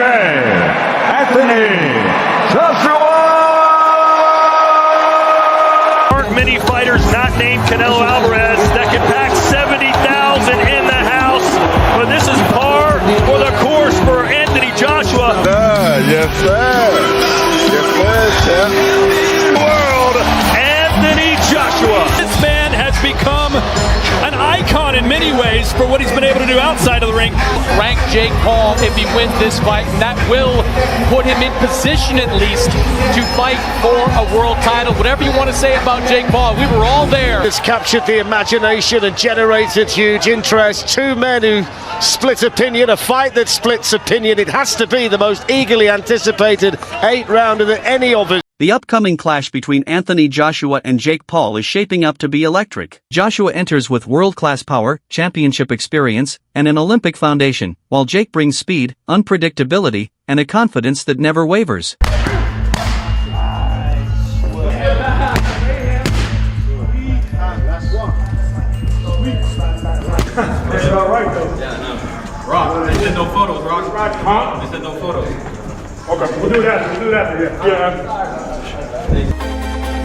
Anthony Joshua! Aren't many fighters not named Canelo Alvarez that can pack 70,000 in the house, but this is par for the course for Anthony Joshua. Yes, sir. Yes, sir, champ. World, Anthony Joshua. This man has become an icon in many ways for what he's been able to do outside of the ring. Rank Jake Paul if he wins this fight, and that will put him in position at least to fight for a world title. Whatever you want to say about Jake Paul, we were all there. It's captured the imagination and generated huge interest. Two men who split opinion, a fight that splits opinion. It has to be the most eagerly anticipated 8-rounder that any of us. The upcoming clash between Anthony Joshua and Jake Paul is shaping up to be electric. Joshua enters with world-class power, championship experience, and an Olympic foundation, while Jake brings speed, unpredictability, and a confidence that never wavers. Rock, they said no photos, Rock. Huh? They said no photos. Okay, we'll do that. Yeah.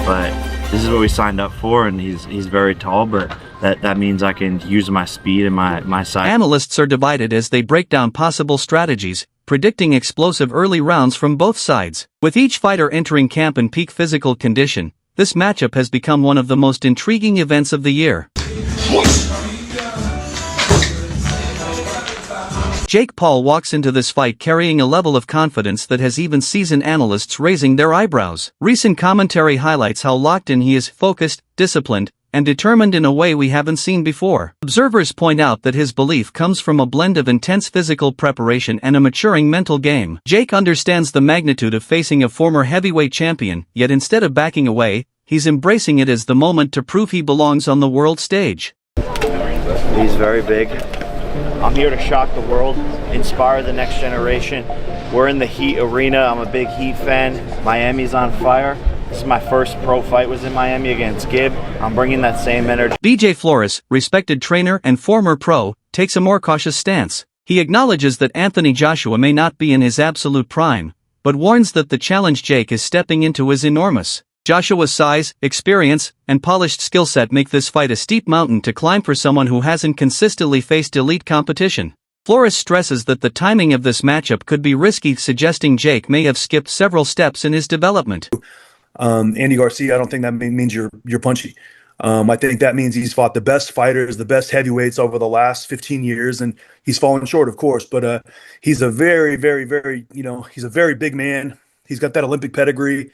But this is what we signed up for, and he's very tall, but that means I can use my speed and my size. Analysts are divided as they break down possible strategies, predicting explosive early rounds from both sides. With each fighter entering camp in peak physical condition, this matchup has become one of the most intriguing events of the year. Jake Paul walks into this fight carrying a level of confidence that has even seasoned analysts raising their eyebrows. Recent commentary highlights how locked in he is, focused, disciplined, and determined in a way we haven't seen before. Observers point out that his belief comes from a blend of intense physical preparation and a maturing mental game. Jake understands the magnitude of facing a former heavyweight champion, yet instead of backing away, he's embracing it as the moment to prove he belongs on the world stage. He's very big. I'm here to shock the world, inspire the next generation. We're in the Heat arena. I'm a big Heat fan. Miami's on fire. This is my first pro fight, was in Miami against Gibb. I'm bringing that same energy. BJ Flores, respected trainer and former pro, takes a more cautious stance. He acknowledges that Anthony Joshua may not be in his absolute prime, but warns that the challenge Jake is stepping into is enormous. Joshua's size, experience, and polished skill set make this fight a steep mountain to climb for someone who hasn't consistently faced elite competition. Flores stresses that the timing of this matchup could be risky, suggesting Jake may have skipped several steps in his development. Andy Garcia, I don't think that means you're punchy. I think that means he's fought the best fighters, the best heavyweights over the last 15 years, and he's fallen short, of course. But he's a very, very, very, he's a very big man. He's got that Olympic pedigree,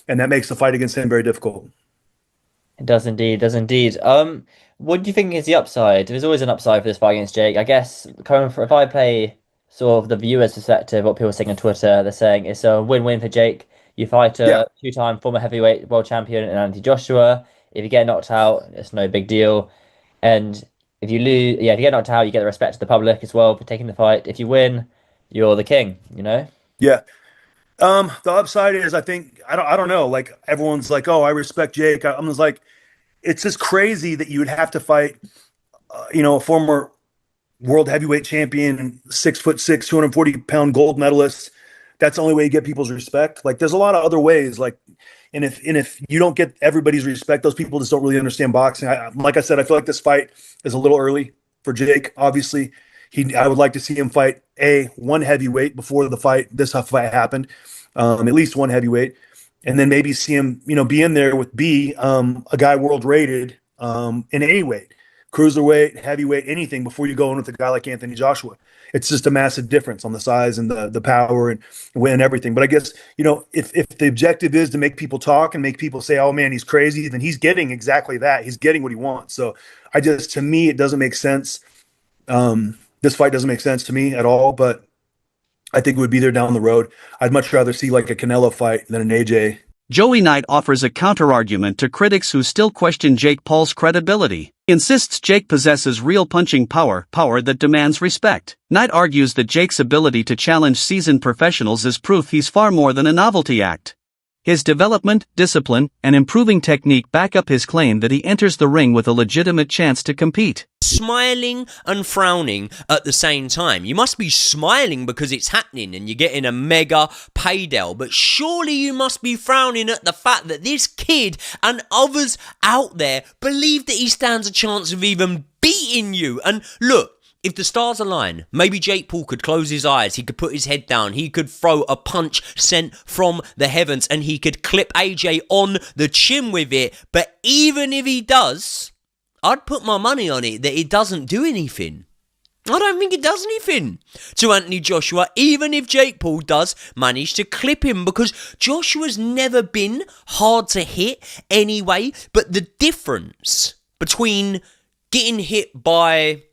and that makes the fight against him very difficult. It does indeed, what do you think is the upside? There's always an upside for this fight against Jake. I guess, if I play sort of the viewer's perspective, what people are saying on Twitter, they're saying it's a win-win for Jake. You fight a two-time former heavyweight world champion in Anthony Joshua. If you get knocked out, it's no big deal. And if you lose, if you get knocked out, you get the respect of the public as well for taking the fight. If you win, you're the king, Yeah. The upside is, I think, I don't know. Like, everyone's like, oh, I respect Jake. I'm just like, it's just crazy that you would have to fight, a former world heavyweight champion, 6'6", 240-pound gold medalist. That's the only way you get people's respect. Like, there's a lot of other ways. Like, and if you don't get everybody's respect, those people just don't really understand boxing. Like I said, I feel like this fight is a little early for Jake. Obviously, I would like to see him fight one heavyweight before this fight happened, at least one heavyweight, and then maybe see him, be in there with B, a guy world rated in any weight, cruiserweight, heavyweight, anything before you go in with a guy like Anthony Joshua. It's just a massive difference on the size and the power and everything. But I guess, if the objective is to make people talk and make people say, oh man, he's crazy, then he's getting exactly that. He's getting what he wants. So to me, it doesn't make sense. This fight doesn't make sense to me at all, but I think it would be there down the road. I'd much rather see like a Canelo fight than an AJ. Joey Knight offers a counter-argument to critics who still question Jake Paul's credibility. He insists Jake possesses real punching power that demands respect. Knight argues that Jake's ability to challenge seasoned professionals is proof he's far more than a novelty act. His development, discipline, and improving technique back up his claim that he enters the ring with a legitimate chance to compete. Smiling and frowning at the same time. You must be smiling because it's happening and you're getting a mega payday, but surely you must be frowning at the fact that this kid and others out there believe that he stands a chance of even beating you. And look, if the stars align, maybe Jake Paul could close his eyes, he could put his head down, he could throw a punch sent from the heavens, and he could clip AJ on the chin with it. But even if he does, I'd put my money on it that it doesn't do anything. I don't think it does anything to Anthony Joshua, even if Jake Paul does manage to clip him, because Joshua's never been hard to hit anyway. But the difference between getting hit by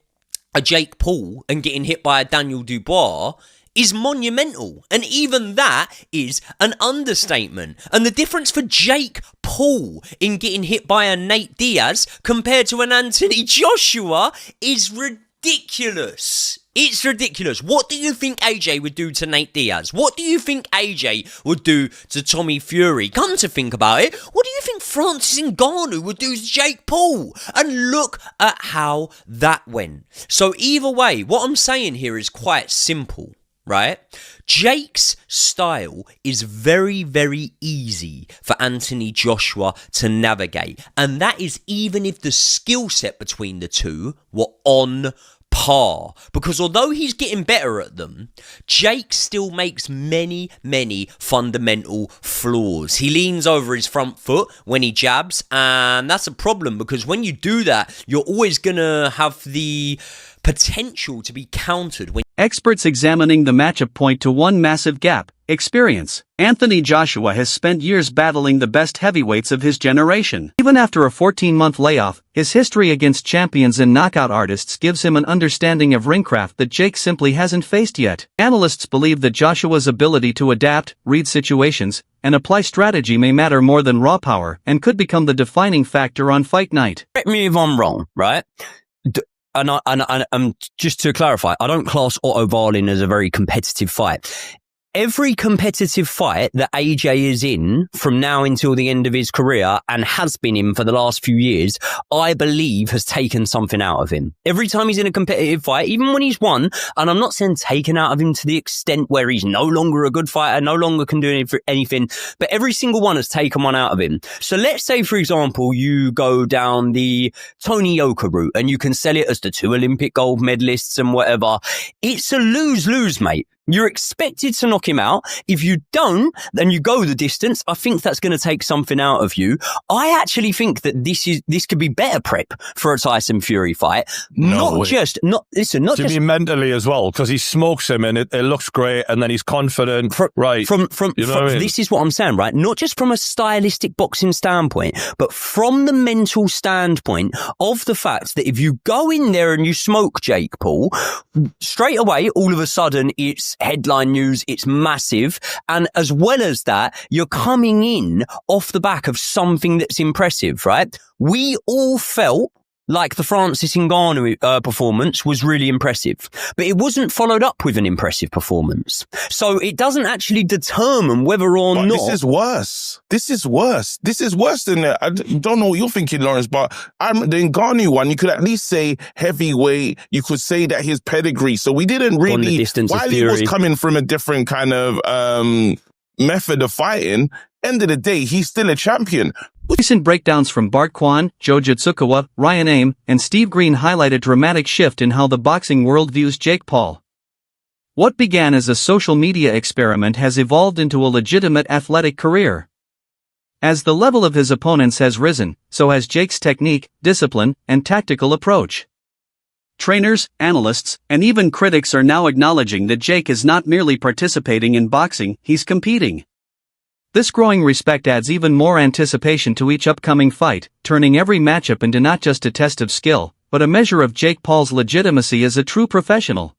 a Jake Paul and getting hit by a Daniel Dubois is monumental, and even that is an understatement. And the difference for Jake Paul in getting hit by a Nate Diaz compared to an Anthony Joshua is ridiculous. It's ridiculous. What do you think AJ would do to Nate Diaz? What do you think AJ would do to Tommy Fury? Come to think about it, what do you think Francis Ngannou would do to Jake Paul? And look at how that went. So either way, what I'm saying here is quite simple, right? Jake's style is very, very easy for Anthony Joshua to navigate. And that is even if the skill set between the two were on par, because although he's getting better at them, Jake still makes many fundamental flaws. He leans over his front foot when he jabs, and that's a problem, because when you do that, you're always gonna have the potential to be countered. Experts examining the matchup point to one massive gap: experience. Anthony Joshua has spent years battling the best heavyweights of his generation. Even after a 14-month layoff, his history against champions and knockout artists gives him an understanding of ringcraft that Jake simply hasn't faced yet. Analysts believe that Joshua's ability to adapt, read situations, and apply strategy may matter more than raw power, and could become the defining factor on fight night. Correct me if I'm wrong, right? And just to clarify, I don't class Otto Wallin as a very competitive fight. Every competitive fight that AJ is in from now until the end of his career, and has been in for the last few years, I believe has taken something out of him. Every time he's in a competitive fight, even when he's won, and I'm not saying taken out of him to the extent where he's no longer a good fighter, no longer can do anything, but every single one has taken one out of him. So let's say, for example, you go down the Tony Yoka route and you can sell it as the 2 Olympic gold medalists and whatever. It's a lose-lose, mate. You're expected to knock him out. If you don't, then you go the distance. I think that's going to take something out of you. I actually think that this could be better prep for a Tyson Fury fight. Not just mentally as well, because he smokes him and it looks great, and then he's confident. This is what I'm saying, right? Not just from a stylistic boxing standpoint, but from the mental standpoint of the fact that if you go in there and you smoke Jake Paul, straight away, all of a sudden, it's headline news, it's massive, and as well as that, you're coming in off the back of something that's impressive, right? We all felt like the Francis Ngannou performance was really impressive, but it wasn't followed up with an impressive performance. So it doesn't actually determine whether or not... This is worse. This is worse than that. I don't know what you're thinking, Lawrence, but the Ngannou one, you could at least say heavyweight. You could say that his pedigree. So we didn't really... While he was coming from a different kind of method of fighting, end of the day, he's still a champion. Recent breakdowns from Bart Kwan, Joe Jitsukawa, Ryan Aim, and Steve Green highlight a dramatic shift in how the boxing world views Jake Paul. What began as a social media experiment has evolved into a legitimate athletic career. As the level of his opponents has risen, so has Jake's technique, discipline, and tactical approach. Trainers, analysts, and even critics are now acknowledging that Jake is not merely participating in boxing, he's competing. This growing respect adds even more anticipation to each upcoming fight, turning every matchup into not just a test of skill, but a measure of Jake Paul's legitimacy as a true professional.